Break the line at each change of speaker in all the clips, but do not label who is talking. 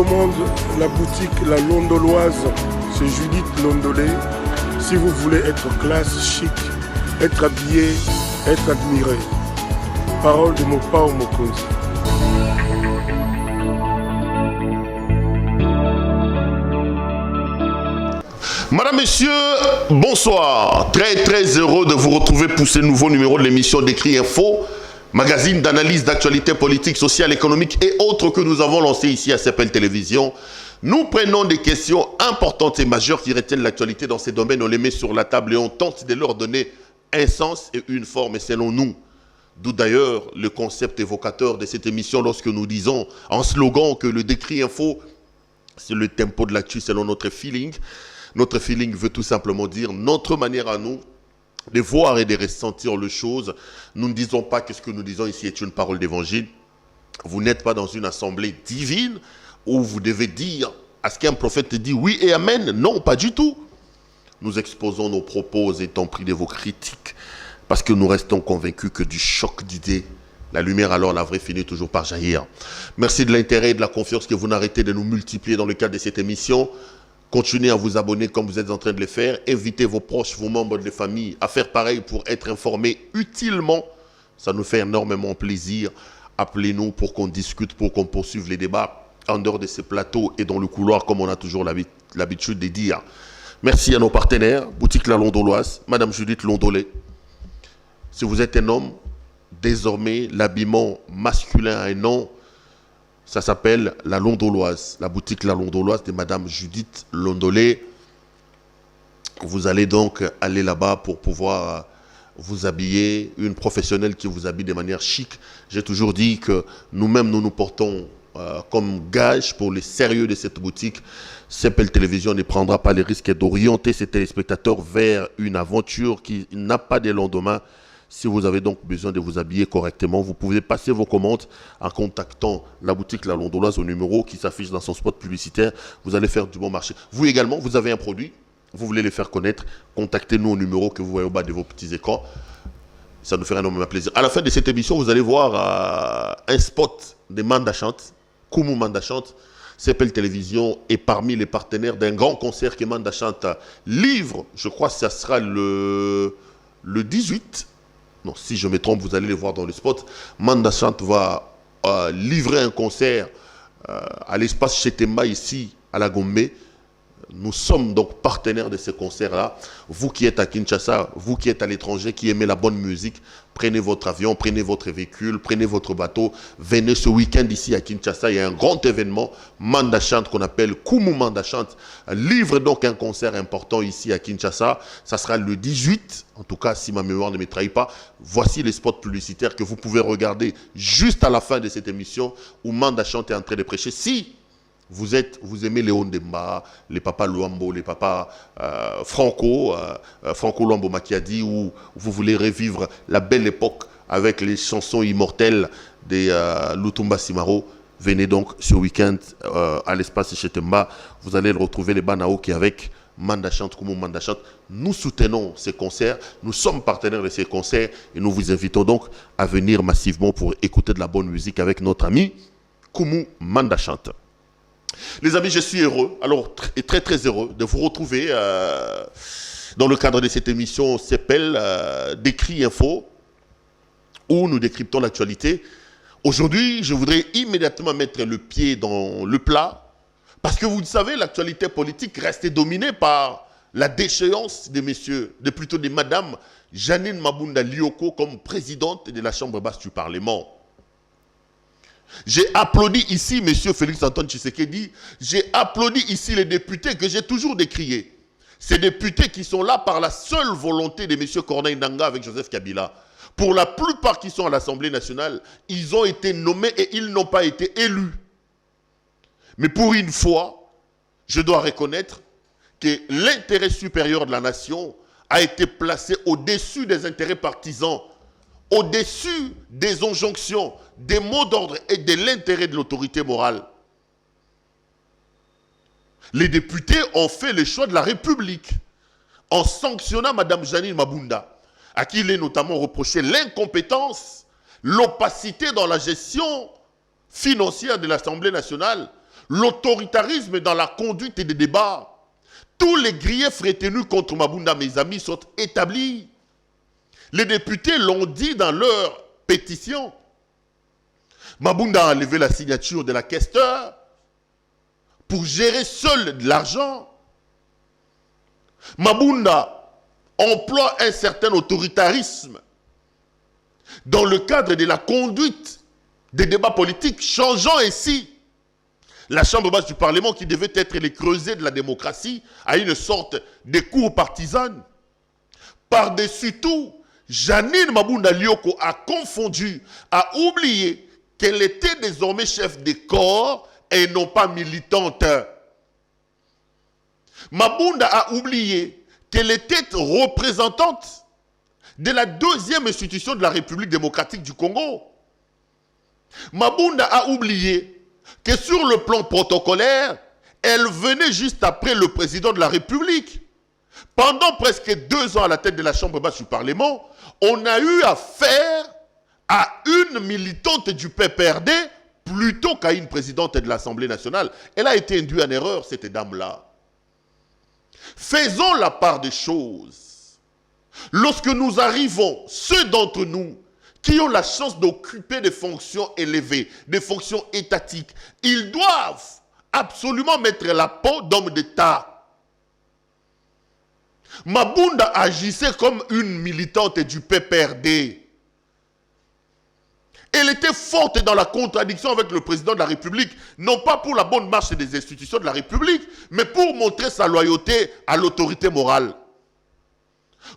commande la boutique La Londoloise, c'est Judith Londolé. Si vous voulez être classe, chic, être habillé, être admiré. Parole de Mopao Mokonzi.
Madame, Messieurs, bonsoir. Très heureux de vous retrouver pour ce nouveau numéro de l'émission Décrit Info, magazine d'analyse d'actualité politique, sociale, économique et autres que nous avons lancé ici à CPL Télévision. Nous prenons des questions importantes et majeures qui retiennent l'actualité dans ces domaines, on les met sur la table et on tente de leur donner un sens et une forme, et selon nous. D'où d'ailleurs le concept évocateur de cette émission lorsque nous disons en slogan que le Décrit Info, c'est le tempo de l'actu selon notre feeling. Notre feeling veut tout simplement dire notre manière à nous de voir et de ressentir les choses. Nous ne disons pas que ce que nous disons ici est une parole d'évangile. Vous n'êtes pas dans une assemblée divine où vous devez dire à ce qu'un prophète dit oui et amen. Non, pas du tout. Nous exposons nos propos étant pris de vos critiques parce que nous restons convaincus que du choc d'idées, la lumière alors la vraie finit toujours par jaillir. Merci de l'intérêt et de la confiance que vous n'arrêtez de nous multiplier dans le cadre de cette émission. Continuez à vous abonner comme vous êtes en train de le faire. Invitez vos proches, vos membres de famille à faire pareil pour être informés utilement. Ça nous fait énormément plaisir. Appelez-nous pour qu'on discute, pour qu'on poursuive les débats en dehors de ces plateaux et dans le couloir comme on a toujours l'habitude de dire. Merci à nos partenaires, Boutique La Londoloise, Madame Judith Londolé. Si vous êtes un homme, désormais l'habillement masculin a un nom. Ça s'appelle La Londoloise, la boutique La Londoloise de Madame Judith Londolé. Vous allez donc aller là-bas pour pouvoir vous habiller, une professionnelle qui vous habille de manière chic. J'ai toujours dit que nous-mêmes, nous nous portons comme gage pour le sérieux de cette boutique. CPL Télévision ne prendra pas les risques d'orienter ses téléspectateurs vers une aventure qui n'a pas de lendemain. Si vous avez donc besoin de vous habiller correctement, vous pouvez passer vos commandes en contactant la boutique La Londoloise au numéro qui s'affiche dans son spot publicitaire. Vous allez faire du bon marché. Vous également, vous avez un produit, vous voulez le faire connaître, contactez-nous au numéro que vous voyez au bas de vos petits écrans. Ça nous fera énormément plaisir. À la fin de cette émission, vous allez voir un spot de Manda Chante, Koumou Manda Chante. CPL Télévision est parmi les partenaires d'un grand concert que Manda Chante livre. Je crois que ça sera le 18. Non, si je me trompe, vous allez le voir dans le spot. Manda Chante va livrer un concert à l'espace Chetemba ici à la Gombe. Nous sommes donc partenaires de ce concert-là. Vous qui êtes à Kinshasa, vous qui êtes à l'étranger, qui aimez la bonne musique, prenez votre avion, prenez votre véhicule, prenez votre bateau. Venez ce week-end ici à Kinshasa. Il y a un grand événement, Manda Chante, qu'on appelle Koumou Manda Chante. Livre donc un concert important ici à Kinshasa. Ça sera le 18, en tout cas si ma mémoire ne me trahit pas. Voici les spots publicitaires que vous pouvez regarder juste à la fin de cette émission où Manda Chante est en train de prêcher. Si vous aimez Léon Demba, les papas Luambo, les papas Franco Luambo Makiadi, ou vous voulez revivre la belle époque avec les chansons immortelles des Lutumba Simaro, venez donc ce week-end à l'espace Chetemba. Vous allez retrouver les Banao qui avec Manda Chante, Koumou Manda Chante. Nous soutenons ces concerts, nous sommes partenaires de ces concerts et nous vous invitons donc à venir massivement pour écouter de la bonne musique avec notre ami Koumou Manda Chante. Les amis, je suis heureux, alors très heureux de vous retrouver dans le cadre de cette émission CPL Décrit Info, où nous décryptons l'actualité. Aujourd'hui, je voudrais immédiatement mettre le pied dans le plat, parce que vous le savez, l'actualité politique reste dominée par la déchéance de messieurs, plutôt de madame Janine Mabunda Lioko comme présidente de la Chambre basse du Parlement. J'ai applaudi ici M. Félix-Antoine Tshisekedi, j'ai applaudi ici les députés que j'ai toujours décriés. Ces députés qui sont là par la seule volonté de M. Corneille Nangaa avec Joseph Kabila. Pour la plupart qui sont à l'Assemblée nationale, ils ont été nommés et ils n'ont pas été élus. Mais pour une fois, je dois reconnaître que l'intérêt supérieur de la nation a été placé au-dessus des intérêts partisans, au-dessus des injonctions, des mots d'ordre et de l'intérêt de l'autorité morale. Les députés ont fait le choix de la République en sanctionnant Mme Janine Mabunda, à qui il est notamment reproché l'incompétence, l'opacité dans la gestion financière de l'Assemblée nationale, l'autoritarisme dans la conduite des débats. Tous les griefs retenus contre Mabunda, mes amis, sont établis. Les députés l'ont dit dans leur pétition. Mabunda a enlevé la signature de la questeur pour gérer seul de l'argent. Mabunda emploie un certain autoritarisme dans le cadre de la conduite des débats politiques, changeant ainsi la chambre basse du Parlement, qui devait être les creusets de la démocratie, à une sorte de cour partisane. Par-dessus tout, Janine Mabunda Lioko a confondu, a oublié qu'elle était désormais chef de corps et non pas militante. Mabunda a oublié qu'elle était représentante de la deuxième institution de la République démocratique du Congo. Mabunda a oublié que sur le plan protocolaire, elle venait juste après le président de la République. Pendant presque 2 ans à la tête de la Chambre basse du Parlement, on a eu affaire à une militante du PPRD plutôt qu'à une présidente de l'Assemblée nationale. Elle a été induite en erreur, cette dame-là. Faisons la part des choses. Lorsque nous arrivons, ceux d'entre nous qui ont la chance d'occuper des fonctions élevées, des fonctions étatiques, ils doivent absolument mettre la peau d'homme d'État. Mabunda agissait comme une militante du PPRD. Elle était forte dans la contradiction avec le président de la République, non pas pour la bonne marche des institutions de la République, mais pour montrer sa loyauté à l'autorité morale.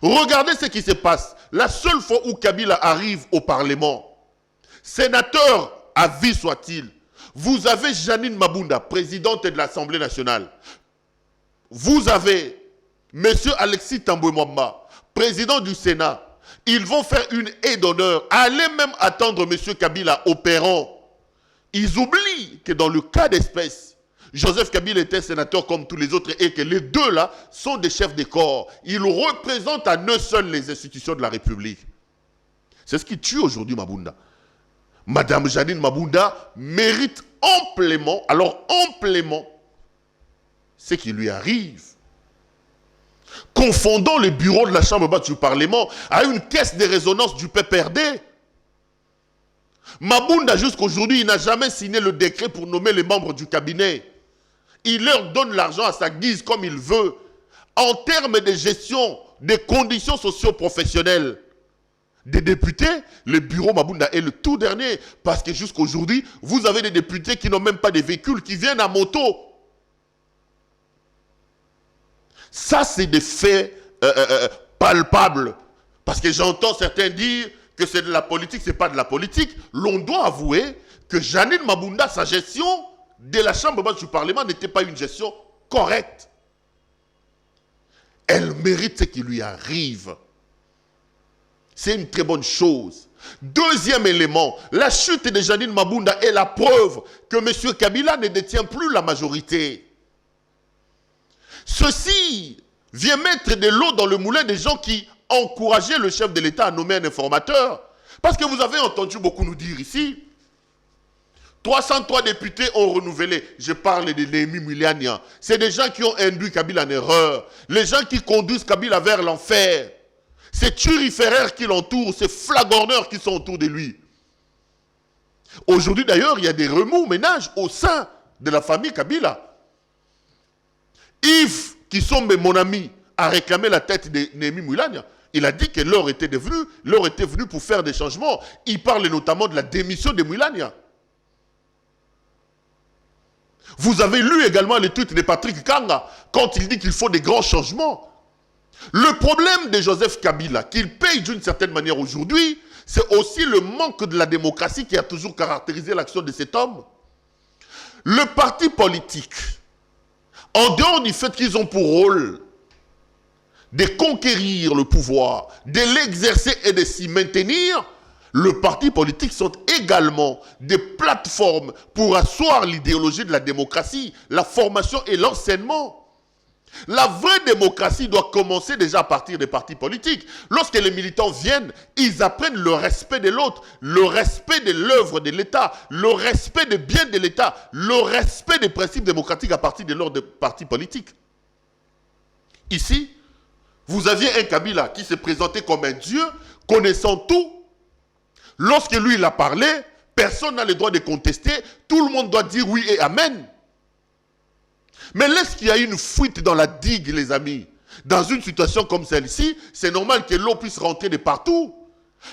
Regardez ce qui se passe. La seule fois où Kabila arrive au Parlement, sénateur à vie soit-il, vous avez Janine Mabunda, présidente de l'Assemblée nationale. Vous avez M. Alexis Tambwe Mwamba, président du Sénat. Ils vont faire une aide d'honneur. Allez même attendre M. Kabila au perron. Ils oublient que dans le cas d'espèce, Joseph Kabila était sénateur comme tous les autres et que les deux là sont des chefs de corps. Ils représentent à eux seuls les institutions de la République. C'est ce qui tue aujourd'hui Mabunda. Madame Janine Mabunda mérite amplement, ce qui lui arrive. Confondant le bureau de la Chambre basse du Parlement à une caisse de résonance du PPRD. Mabunda, jusqu'aujourd'hui, il n'a jamais signé le décret pour nommer les membres du cabinet. Il leur donne l'argent à sa guise comme il veut. En termes de gestion des conditions socio-professionnelles des députés, le bureau Mabunda est le tout dernier. Parce que jusqu'aujourd'hui, vous avez des députés qui n'ont même pas de véhicules, qui viennent à moto. Ça, c'est des faits palpables. Parce que j'entends certains dire que c'est de la politique, ce n'est pas de la politique. L'on doit avouer que Janine Mabunda, sa gestion de la Chambre basse du Parlement n'était pas une gestion correcte. Elle mérite ce qui lui arrive. C'est une très bonne chose. Deuxième élément, la chute de Janine Mabunda est la preuve que M. Kabila ne détient plus la majorité. Ceci vient mettre de l'eau dans le moulin des gens qui encourageaient le chef de l'État à nommer un informateur. Parce que vous avez entendu beaucoup nous dire ici, 303 députés ont renouvelé. Je parle de Némi Mulania. C'est des gens qui ont induit Kabila en erreur. Les gens qui conduisent Kabila vers l'enfer. Ces turiféraires qui l'entourent, ces flagorneurs qui sont autour de lui. Aujourd'hui d'ailleurs, il y a des remous-ménages au sein de la famille Kabila. Yves Kisombe, mon ami, a réclamé la tête de Némi Mulania. Il a dit que l'heure était venue pour faire des changements. Il parle notamment de la démission de Mulania. Vous avez lu également les tweets de Patrick Kanga quand il dit qu'il faut des grands changements. Le problème de Joseph Kabila, qu'il paye d'une certaine manière aujourd'hui, c'est aussi le manque de la démocratie qui a toujours caractérisé l'action de cet homme. Le parti politique, en dehors du fait qu'ils ont pour rôle de conquérir le pouvoir, de l'exercer et de s'y maintenir, le parti politique sont également des plateformes pour asseoir l'idéologie de la démocratie, la formation et l'enseignement. La vraie démocratie doit commencer déjà à partir des partis politiques. Lorsque les militants viennent, ils apprennent le respect de l'autre, le respect de l'œuvre de l'État, le respect des biens de l'État, le respect des principes démocratiques à partir de l'ordre des partis politiques. Ici, vous aviez un Kabila qui se présentait comme un dieu, connaissant tout. Lorsque lui, il a parlé, personne n'a le droit de contester, tout le monde doit dire oui et amen. Mais lorsqu'il y a une fuite dans la digue, les amis, dans une situation comme celle-ci, c'est normal que l'eau puisse rentrer de partout.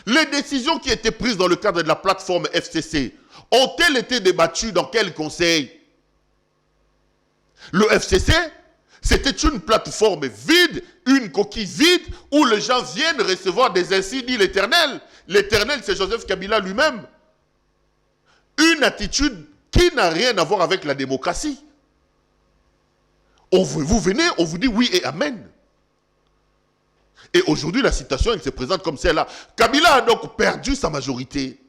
Les décisions qui étaient prises dans le cadre de la plateforme FCC ont-elles été débattues dans quel conseil? Le FCC, c'était une plateforme vide, une coquille vide, où les gens viennent recevoir des ainsi dit l'Éternel. L'Éternel, c'est Joseph Kabila lui-même. Une attitude qui n'a rien à voir avec la démocratie. Vous venez, on vous dit oui et amen. Et aujourd'hui, la situation, elle se présente comme celle-là. Kabila a donc perdu sa majorité.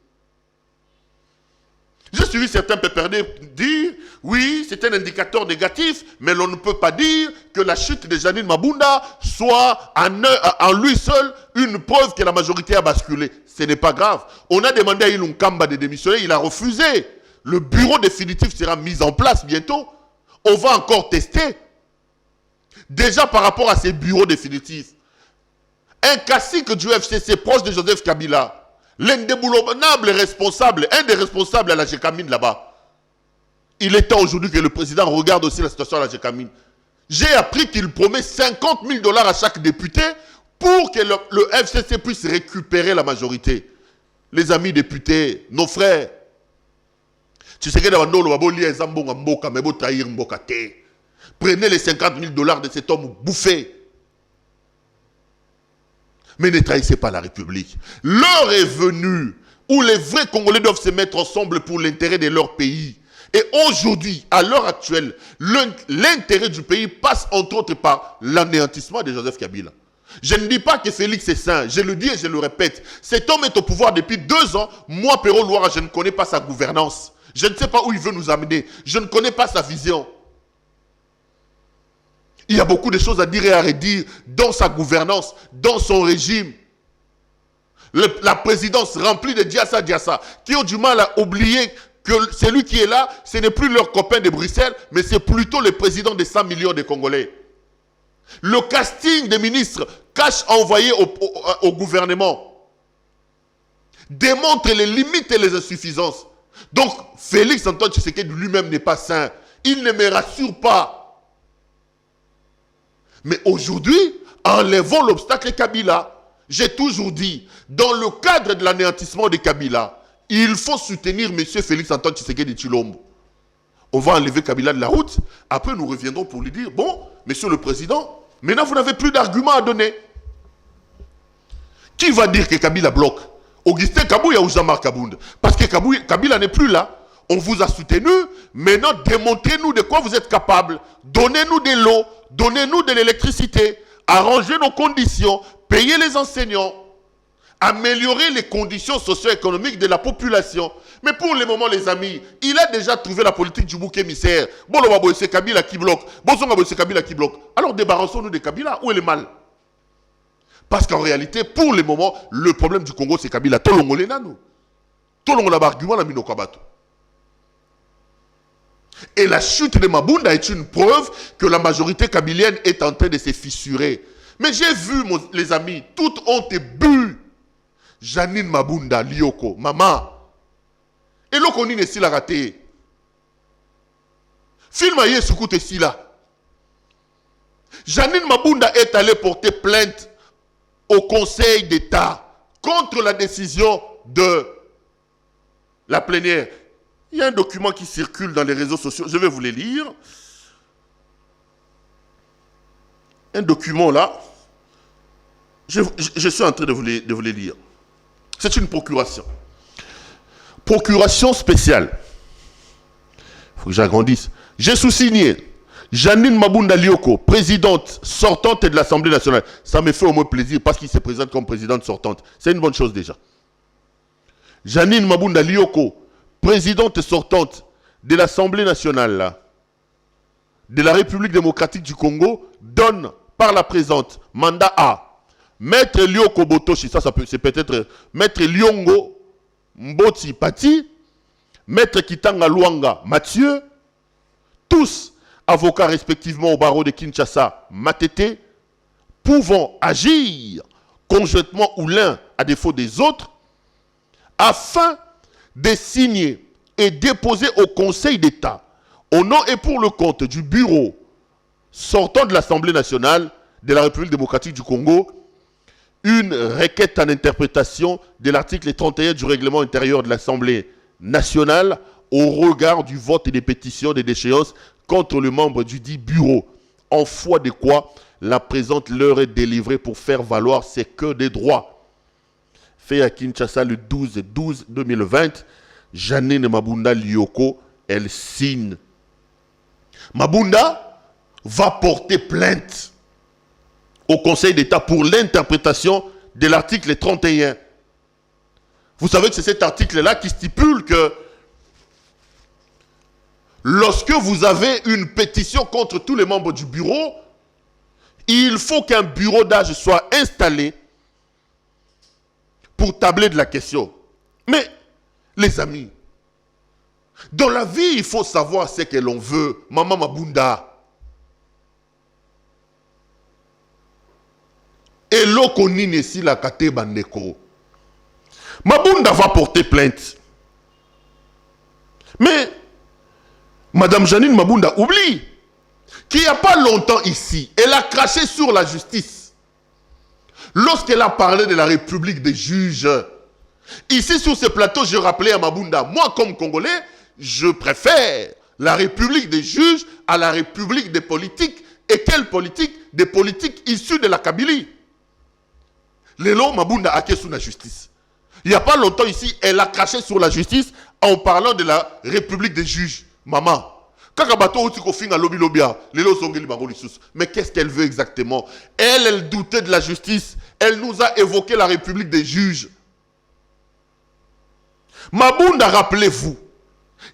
J'ai suivi certains pépernés dire, oui, c'est un indicateur négatif, mais l'on ne peut pas dire que la chute de Janine Mabunda soit en lui seul une preuve que la majorité a basculé. Ce n'est pas grave. On a demandé à Ilunga Kamba de démissionner, il a refusé. Le bureau définitif sera mis en place bientôt. On va encore tester. Déjà par rapport à ces bureaux définitifs, un cacique du FCC proche de Joseph Kabila, l'indéboulonnable responsable, un des responsables à la GECAMINE là-bas, il est temps aujourd'hui que le président regarde aussi la situation à la GECAMINE. J'ai appris qu'il promet 50 000 $ à chaque député pour que le FCC puisse récupérer la majorité. Les amis députés, nos frères, tu sais que prenez les 50 000 $ de cet homme bouffé. Mais ne trahissez pas la République. L'heure est venue où les vrais Congolais doivent se mettre ensemble pour l'intérêt de leur pays. Et aujourd'hui, à l'heure actuelle, l'intérêt du pays passe entre autres par l'anéantissement de Joseph Kabila. Je ne dis pas que Félix est saint, je le dis et je le répète. Cet homme est au pouvoir depuis 2 ans. Moi, Perrault Louara, je ne connais pas sa gouvernance. Je ne sais pas où il veut nous amener. Je ne connais pas sa vision. Il y a beaucoup de choses à dire et à redire dans sa gouvernance, dans son régime. La présidence remplie de Diassa, qui ont du mal à oublier que celui qui est là, ce n'est plus leur copain de Bruxelles, mais c'est plutôt le président des 100 millions de Congolais. Le casting des ministres, cash envoyé au gouvernement, démontre les limites et les insuffisances. Donc, Félix Antoine Tshisekedi lui-même n'est pas saint. Il ne me rassure pas. Mais aujourd'hui, enlevons l'obstacle Kabila. J'ai toujours dit, dans le cadre de l'anéantissement de Kabila, il faut soutenir M. Félix Antoine Tshisekedi Tshilombo. On va enlever Kabila de la route. Après, nous reviendrons pour lui dire, bon, Monsieur le Président, maintenant vous n'avez plus d'arguments à donner. Qui va dire que Kabila bloque? Augustin Kabouya ou Jean-Marc Kabound? Parce que Kabila n'est plus là. On vous a soutenu. Maintenant, démontrez-nous de quoi vous êtes capable. Donnez-nous de l'eau. Donnez-nous de l'électricité. Arrangez nos conditions. Payez les enseignants. Améliorer les conditions socio-économiques de la population. Mais pour le moment, les amis, il a déjà trouvé la politique du bouc émissaire. Bon, c'est Kabila qui bloque. Bon, c'est Kabila qui bloque. Alors débarrassons-nous de Kabila. Où est le mal? Parce qu'en réalité, pour le moment, le problème du Congo, c'est Kabila. Tolongolé nanou. Tolongola argument la minokabato. Et la chute de Mabunda est une preuve que la majorité kabilienne est en train de se fissurer. Mais j'ai vu, les amis, toutes ont bu. Janine Mabunda, Lioko, maman. Et l'Okoni n'est si la raté. Film aïe soukoute si là. Janine Mabunda est allée porter plainte au Conseil d'État contre la décision de la plénière. Il y a un document qui circule dans les réseaux sociaux. Je vais vous le lire. Un document là. Je suis en train de vous le lire. C'est une procuration. Procuration spéciale. Il faut que j'agrandisse. J'ai sous-signé Janine Mabunda Lioko, présidente sortante de l'Assemblée nationale. Ça me fait au moins plaisir parce qu'il se présente comme présidente sortante. C'est une bonne chose déjà. Janine Mabunda Lioko, présidente sortante de l'Assemblée nationale, de la République démocratique du Congo donne par la présente mandat à Maître Lyoko Botoshi, c'est peut-être Maître Lyongo Mboti Pati, Maître Kitanga Luanga Mathieu, tous avocats respectivement au barreau de Kinshasa Matete, pouvant agir conjointement ou l'un à défaut des autres, afin de signer et déposer au Conseil d'État, au nom et pour le compte du bureau sortant de l'Assemblée nationale de la République démocratique du Congo, une requête en interprétation de l'article 31 du règlement intérieur de l'Assemblée nationale au regard du vote et des pétitions de déchéance contre le membre du dit bureau, en foi de quoi la présente leur est délivrée pour faire valoir ses que des droits. Fait à Kinshasa le 12-12-2020, Janine Mabunda Lyoko, elle signe. Mabunda va porter plainte au Conseil d'État pour l'interprétation de l'article 31. Vous savez que c'est cet article-là qui stipule que lorsque vous avez une pétition contre tous les membres du bureau, il faut qu'un bureau d'âge soit installé pour tabler de la question. Mais, les amis, dans la vie, il faut savoir ce que l'on veut. Maman Mabunda. Et l'okonine ici la kate bandeko. Mabunda va porter plainte. Mais, Madame Janine Mabunda oublie qu'il n'y a pas longtemps ici, elle a craché sur la justice. Lorsqu'elle a parlé de la République des juges, ici sur ce plateau, je rappelais à Mabunda, moi comme Congolais, je préfère la République des juges à la République des politiques. Et quelle politique? Des politiques issues de la Kabylie. Lélo Mabunda a sous la justice. Il n'y a pas longtemps ici, elle a craché sur la justice en parlant de la République des juges. Maman. Mais qu'est-ce qu'elle veut exactement? Elle doutait de la justice. Elle nous a évoqué la République des juges. Mabunda, rappelez-vous,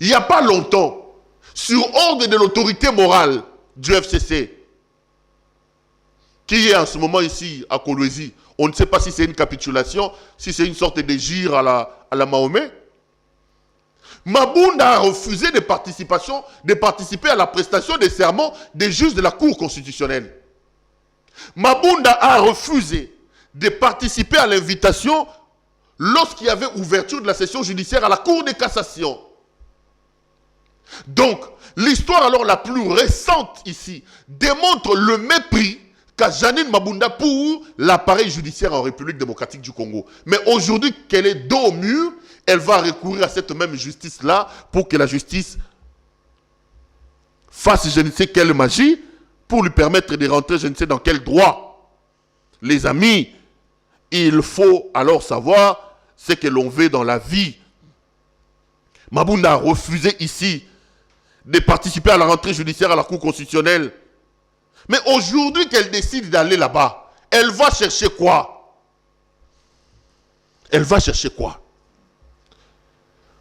il n'y a pas longtemps, sur ordre de l'autorité morale du FCC, qui est en ce moment ici à Kolwezi, on ne sait pas si c'est une capitulation, si c'est une sorte de gire à la Mahomet. Mabunda a refusé de participer à la prestation des serments des juges de la Cour constitutionnelle. Mabunda a refusé de participer à l'invitation lorsqu'il y avait ouverture de la session judiciaire à la Cour de cassation. Donc, l'histoire alors la plus récente ici démontre le mépris qu'a Janine Mabunda pour l'appareil judiciaire en République démocratique du Congo. Mais aujourd'hui qu'elle est dos au mur, elle va recourir à cette même justice-là pour que la justice fasse je ne sais quelle magie pour lui permettre de rentrer je ne sais dans quel droit. Les amis, il faut alors savoir ce que l'on veut dans la vie. Mabunda a refusé ici de participer à la rentrée judiciaire à la Cour constitutionnelle. Mais aujourd'hui qu'elle décide d'aller là-bas, elle va chercher quoi? Elle va chercher quoi?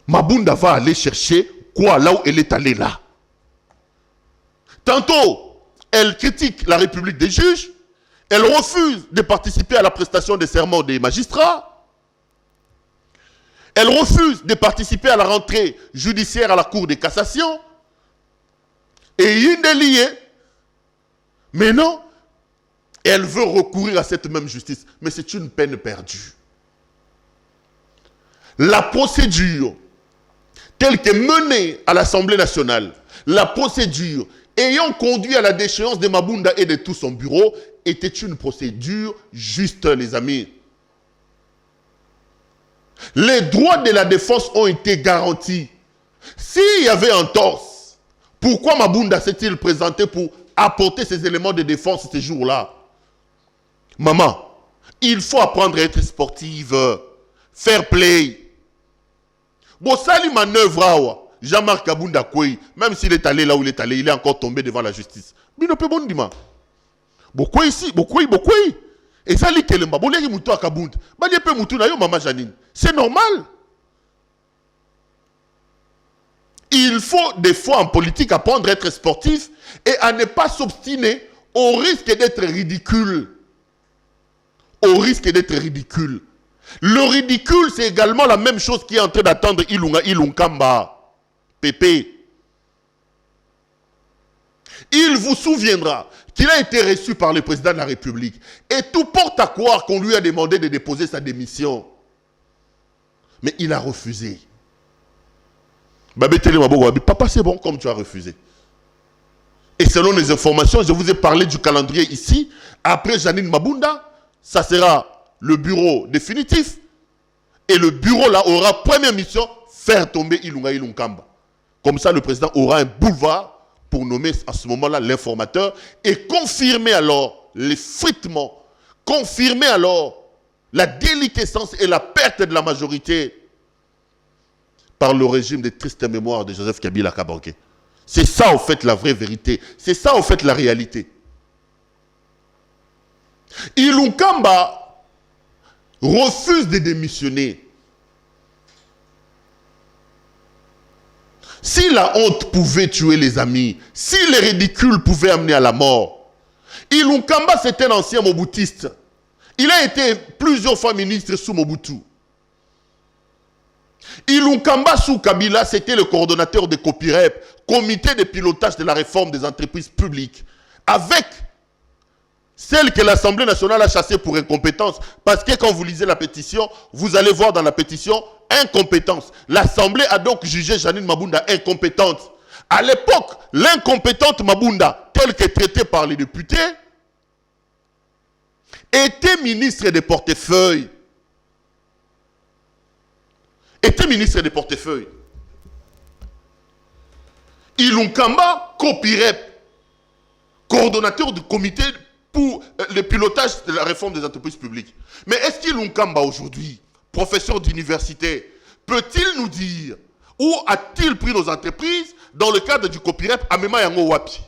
Mabunda va aller chercher quoi là où elle est allée là? Tantôt, elle critique la République des juges, elle refuse de participer à la prestation des serments des magistrats, elle refuse de participer à la rentrée judiciaire à la Cour de cassation, et une est liée. Mais non, elle veut recourir à cette même justice. Mais c'est une peine perdue. La procédure telle que menée à l'Assemblée nationale, la procédure ayant conduit à la déchéance de Mabunda et de tout son bureau, était une procédure juste, les amis. Les droits de la défense ont été garantis. S'il y avait entorse, pourquoi Mabunda s'est-il présenté pour apporter ces éléments de défense ces jours-là? Maman, il faut apprendre à être sportive, fair play. Bon, ça, les manœuvres, Jean-Marc Kabunda Kouy, même s'il est allé là où il est allé, il est encore tombé devant la justice. Bino pe bon dima. Beaucoup ici, beaucoup. Et ça, les kelemba, bon, les moutou à Kabunda. Bah, les pe moutou na yo, maman Janine. C'est normal. Il faut des fois en politique apprendre à être sportif et à ne pas s'obstiner au risque d'être ridicule. Au risque d'être ridicule. Le ridicule, c'est également la même chose qui est en train d'attendre Ilunga Ilunkamba. Pépé. Il vous souviendra qu'il a été reçu par le président de la République. Et tout porte à croire qu'on lui a demandé de déposer sa démission. Mais il a refusé. Papa, c'est bon comme tu as refusé. Et selon les informations, je vous ai parlé du calendrier ici. Après Janine Mabunda, ça sera le bureau définitif. Et le bureau là aura première mission, faire tomber Ilunga Ilunkamba. Comme ça, le président aura un boulevard pour nommer à ce moment-là l'informateur et confirmer alors l'effritement, confirmer alors la déliquescence et la perte de la majorité par le régime de triste mémoire de Joseph Kabila Kabange. C'est ça en fait la vraie vérité. C'est ça en fait la réalité. Ilunkamba refuse de démissionner. Si la honte pouvait tuer les amis, si les ridicules pouvaient amener à la mort, Ilunkamba c'est un ancien moboutiste. Il a été plusieurs fois ministre sous Mobutu. Ilunkamba sous Kabila, c'était le coordonnateur de COPIREP, comité de pilotage de la réforme des entreprises publiques, avec celle que l'Assemblée nationale a chassée pour incompétence. Parce que quand vous lisez la pétition, vous allez voir dans la pétition incompétence. L'Assemblée a donc jugé Janine Mabunda incompétente. À l'époque, l'incompétente Mabunda, telle que traitée par les députés, était ministre des portefeuilles. Était ministre des portefeuilles. Ilunkamba COPIREP, coordonnateur du comité pour le pilotage de la réforme des entreprises publiques. Mais est-ce qu'Ilunkamba aujourd'hui, professeur d'université, peut-il nous dire où a-t-il pris nos entreprises dans le cadre du COPIREP à Mema Yango Wapi?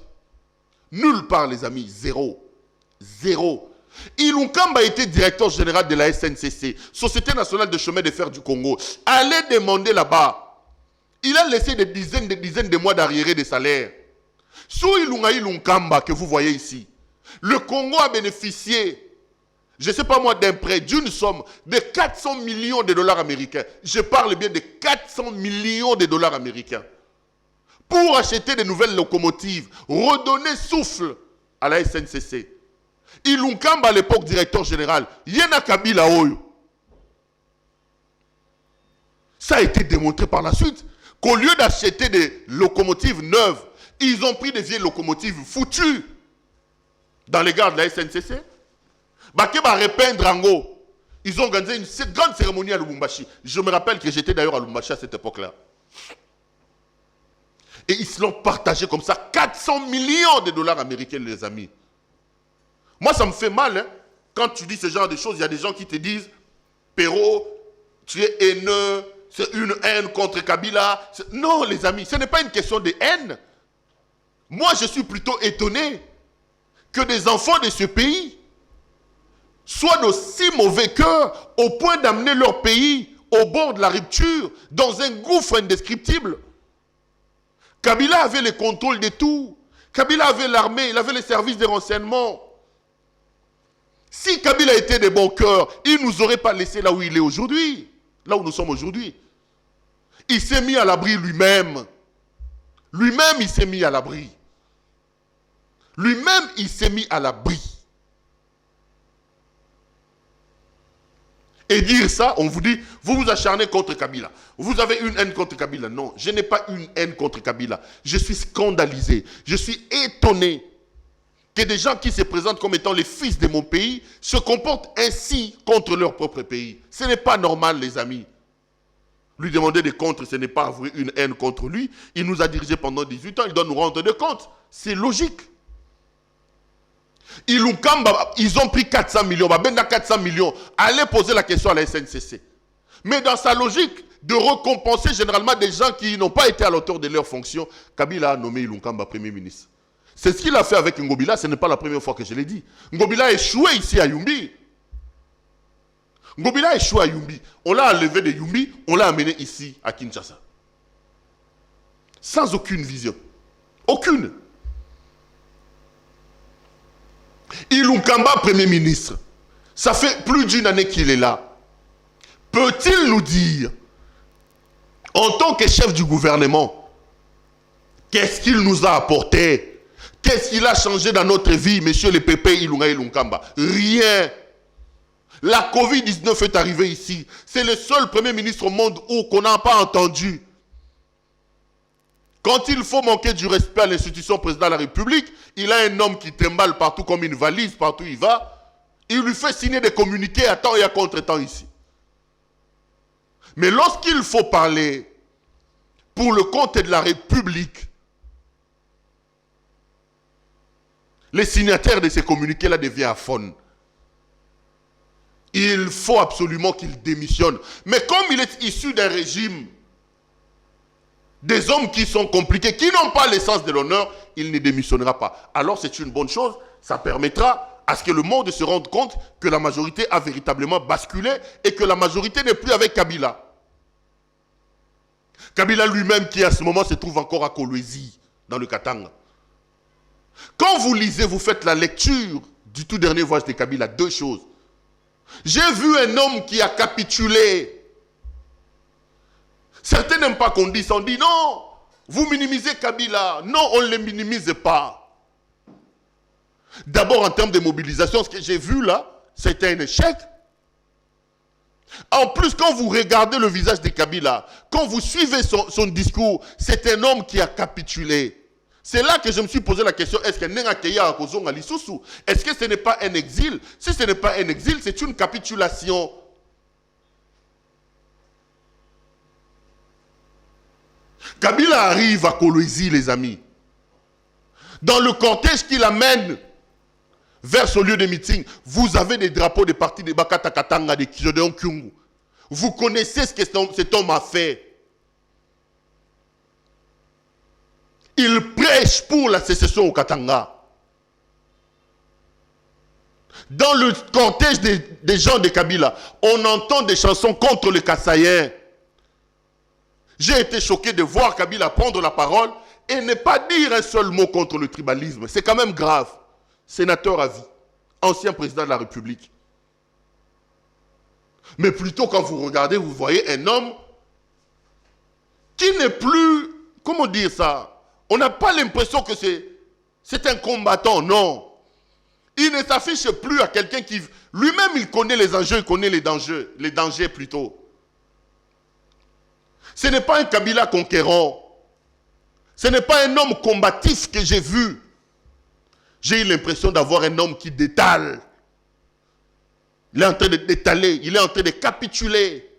Nulle part, les amis. Zéro. Zéro. Ilunkamba était directeur général de la SNCC, Société nationale de chemin de fer du Congo. Allez demander là-bas. Il a laissé des dizaines de mois d'arriérés de salaire. Sous Ilunkamba que vous voyez ici, le Congo a bénéficié, je ne sais pas moi, d'un prêt d'une somme de 400 millions de dollars américains. Je parle bien de 400 millions de dollars américains. Pour acheter de nouvelles locomotives, redonner souffle à la SNCC. Ilunkamba à l'époque directeur général, Yena Kabila Oyo. Ça a été démontré par la suite qu'au lieu d'acheter des locomotives neuves, ils ont pris des vieilles locomotives foutues dans les gares de la SNCC. Bakeba repeindre Ango. Ils ont organisé une grande cérémonie à Lubumbashi. Je me rappelle que j'étais d'ailleurs à Lubumbashi à cette époque-là. Et ils se l'ont partagé comme ça, 400 millions de dollars américains, les amis. Moi, ça me fait mal, hein. Quand tu dis ce genre de choses, il y a des gens qui te disent, Perrault, tu es haineux, c'est une haine contre Kabila. Non, les amis, ce n'est pas une question de haine. Moi, je suis plutôt étonné que des enfants de ce pays soient d'aussi mauvais cœur au point d'amener leur pays au bord de la rupture, dans un gouffre indescriptible. Kabila avait le contrôle de tout. Kabila avait l'armée, il avait les services de renseignement. Si Kabila était de bon cœur, il ne nous aurait pas laissé là où il est aujourd'hui, là où nous sommes aujourd'hui. Il s'est mis à l'abri lui-même. Lui-même, il s'est mis à l'abri. Lui-même, il s'est mis à l'abri. Et dire ça, on vous dit, vous vous acharnez contre Kabila. Vous avez une haine contre Kabila. Non, je n'ai pas une haine contre Kabila. Je suis scandalisé. Je suis étonné que des gens qui se présentent comme étant les fils de mon pays se comportent ainsi contre leur propre pays. Ce n'est pas normal, les amis. Lui demander des comptes, ce n'est pas avouer une haine contre lui. Il nous a dirigés pendant 18 ans, il doit nous rendre des comptes. C'est logique. Ilunkamba, ils ont pris 400 millions. Babenda 400 millions. Allez poser la question à la SNCC. Mais dans sa logique de récompenser généralement des gens qui n'ont pas été à l'auteur de leur fonction, Kabila a nommé Ilunkamba Premier ministre. C'est ce qu'il a fait avec Ngobila. Ce n'est pas la première fois que je l'ai dit. Ngobila a échoué ici à Yumbi. Ngobila a échoué à Yumbi. On l'a enlevé de Yumbi, on l'a amené ici à Kinshasa. sans aucune vision. Aucune. Ilunkamba, Premier ministre, ça fait plus d'une année qu'il est là. Peut-il nous dire, en tant que chef du gouvernement, qu'est-ce qu'il nous a apporté? Qu'est-ce qu'il a changé dans notre vie, monsieur le Pépé Ilunkamba? Rien. La Covid-19 est arrivée ici. C'est le seul Premier ministre au monde qu'on n'a pas entendu. Quand il faut manquer du respect à l'institution président de la République, il a un homme qui trimballe partout comme une valise, partout où il va. Il lui fait signer des communiqués à temps et à contre-temps ici. Mais lorsqu'il faut parler pour le compte de la République, les signataires de ces communiqués-là deviennent aphones. Il faut absolument qu'il démissionne. Mais comme il est issu d'un régime, des hommes qui sont compliqués, qui n'ont pas l'essence de l'honneur, il ne démissionnera pas. Alors c'est une bonne chose, ça permettra à ce que le monde se rende compte que la majorité a véritablement basculé et que la majorité n'est plus avec Kabila. Kabila lui-même qui à ce moment se trouve encore à Kolwezi, dans le Katanga. Quand vous lisez, vous faites la lecture du tout dernier voyage de Kabila, deux choses. J'ai vu un homme qui a capitulé. Certains n'aiment pas qu'on dise ça. On dit non, vous minimisez Kabila. Non, on ne le minimise pas. D'abord, en termes de mobilisation, ce que j'ai vu là, c'était un échec. En plus, quand vous regardez le visage de Kabila, quand vous suivez son discours, c'est un homme qui a capitulé. C'est là que je me suis posé la question, est-ce que est-ce que ce n'est pas un exil? Si ce n'est pas un exil, c'est une capitulation. Kabila arrive à Kolwezi, les amis. Dans le cortège qui l'amène vers ce lieu de meeting, vous avez des drapeaux des partis de Bakata Katanga, de Kijodeon Kyungu. Vous connaissez ce que cet homme a fait. Il prêche pour la sécession au Katanga. Dans le cortège des gens de Kabila, on entend des chansons contre les Kassaïens. J'ai été choqué de voir Kabila prendre la parole et ne pas dire un seul mot contre le tribalisme. C'est quand même grave. Sénateur à vie, ancien président de la République. Mais plutôt quand vous regardez, vous voyez un homme qui n'est plus, comment dire ça? On n'a pas l'impression que c'est un combattant, non. Il ne s'affiche plus à quelqu'un qui, lui-même il connaît les enjeux, il connaît les dangers plutôt. Ce n'est pas un Kabila conquérant. Ce n'est pas un homme combatif que j'ai vu. J'ai eu l'impression d'avoir un homme qui détale. Il est en train de détaler, il est en train de capituler.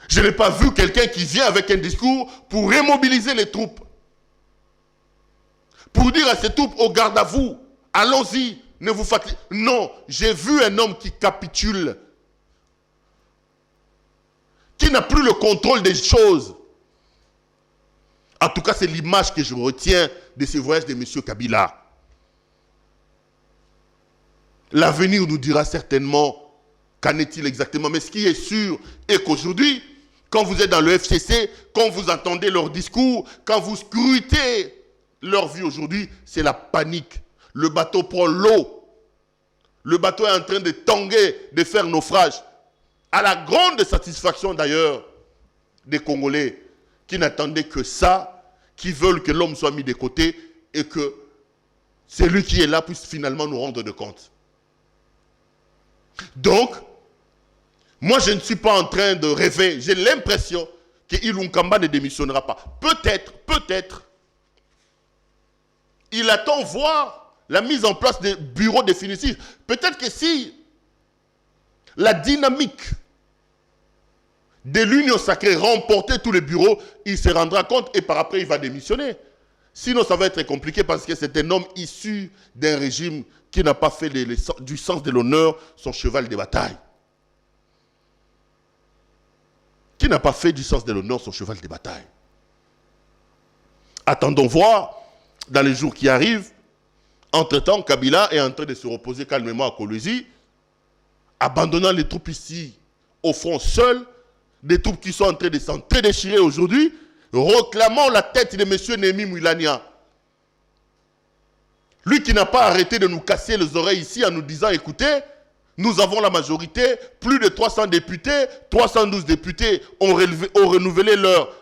Je n'ai pas vu quelqu'un qui vient avec un discours pour remobiliser les troupes. Pour dire à ces troupes, au garde à vous, allons-y, ne vous fatiguez. Non, j'ai vu un homme qui capitule. Qui n'a plus le contrôle des choses. En tout cas, c'est l'image que je retiens de ce voyage de M. Kabila. L'avenir nous dira certainement qu'en est-il exactement. Mais ce qui est sûr est qu'aujourd'hui, quand vous êtes dans le FCC, quand vous entendez leurs discours, quand vous scrutez leur vie aujourd'hui, c'est la panique. Le bateau prend l'eau. Le bateau est en train de tanguer, de faire naufrage. À la grande satisfaction d'ailleurs des Congolais qui n'attendaient que ça, qui veulent que l'homme soit mis de côté et que celui qui est là puisse finalement nous rendre de compte. Donc, moi je ne suis pas en train de rêver. J'ai l'impression que Ilunkamba ne démissionnera pas. Peut-être, il attend voir la mise en place des bureaux définitifs. Peut-être que si la dynamique de l'union sacrée remportait tous les bureaux, il se rendra compte et par après il va démissionner. Sinon ça va être compliqué parce que c'est un homme issu d'un régime qui n'a pas fait du sens de l'honneur son cheval de bataille. Qui n'a pas fait du sens de l'honneur son cheval de bataille. Attendons voir dans les jours qui arrivent. Entre-temps, Kabila est en train de se reposer calmement à Kolwezi, abandonnant les troupes ici au front seul, des troupes qui sont en train de s'entre-déchirer aujourd'hui, réclamant la tête de M. Némi Mouilania. Lui qui n'a pas arrêté de nous casser les oreilles ici en nous disant, écoutez, nous avons la majorité, plus de 300 députés, 312 députés ont renouvelé leur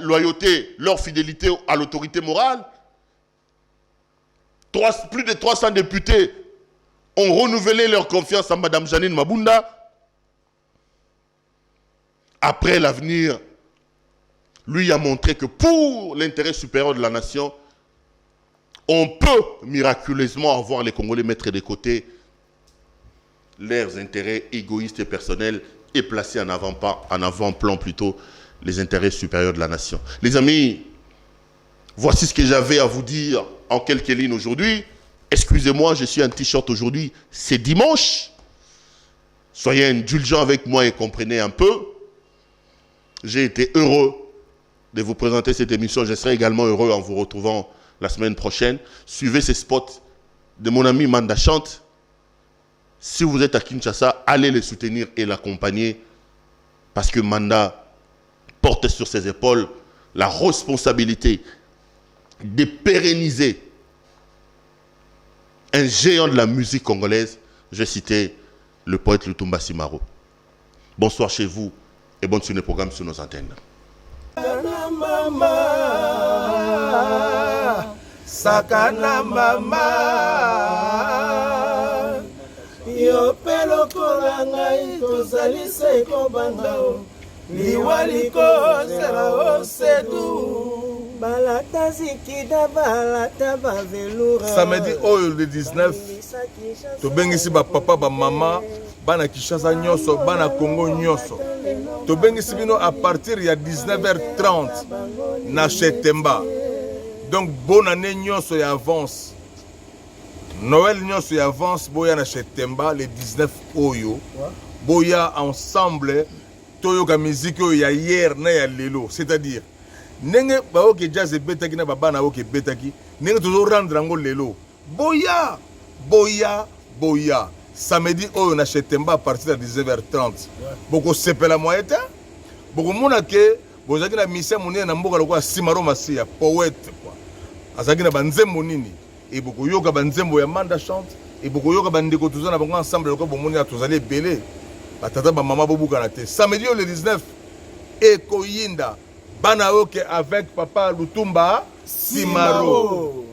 loyauté, leur fidélité à l'autorité morale. Plus de 300 députés ont renouvelé leur confiance à Mme Janine Mabunda. Après, l'avenir lui a montré que pour l'intérêt supérieur de la nation, on peut miraculeusement avoir les Congolais mettre de côté leurs intérêts égoïstes et personnels et placer en avant-plan plutôt les intérêts supérieurs de la nation. Les amis, voici ce que j'avais à vous dire en quelques lignes aujourd'hui. Excusez-moi, je suis en t-shirt aujourd'hui, c'est dimanche. Soyez indulgents avec moi et comprenez un peu. J'ai été heureux de vous présenter cette émission. Je serai également heureux en vous retrouvant la semaine prochaine. Suivez ces spots de mon ami Manda Chante. Si vous êtes à Kinshasa, allez le soutenir et l'accompagner parce que Manda porte sur ses épaules la responsabilité de pérenniser un géant de la musique congolaise. Je citais le poète Lutumba Simaro. Bonsoir chez vous et bonne suite des programmes sur nos antennes.
Sakana mama yo pelo kolangai tozali seko bandao liwaliko sera osedu balata zikida balata bavelura. Samedi oyo le 19 tobengisi ba papa ba mama bana Kinshasa nyonso bana Congo nyonso tobengisi bino à partir ya 19h30 na Chetemba. Donc, bonne année, nyonso y avance. Noël, nyonso y avance. Boya na Chetemba, le 19 Oyo. Boya ensemble. Toyo ka musique oyo ya hier na ya lelo. C'est-à-dire, nenge ba oke jazz betaki na baba na oke betaki. Nenge toujours rendre ango lelo. Boya, boya, boya. Samedi Oyo na Chetemba à partir de 19h30. Boko sepela moete. Boko mona ke. Bozaki na mission monene na mboka lokwa Simaro Masia, poète quoi. Azaki na banzembo nini et boko yoka banzembo ya Manda Chante et boko yoka bandeko tozana bango ensemble lokwa bomoni ya tozali ebele batata ba mama bobuka na te. Samedi le 19 Ekoyinda bana oke avec papa Lutumba Simaro.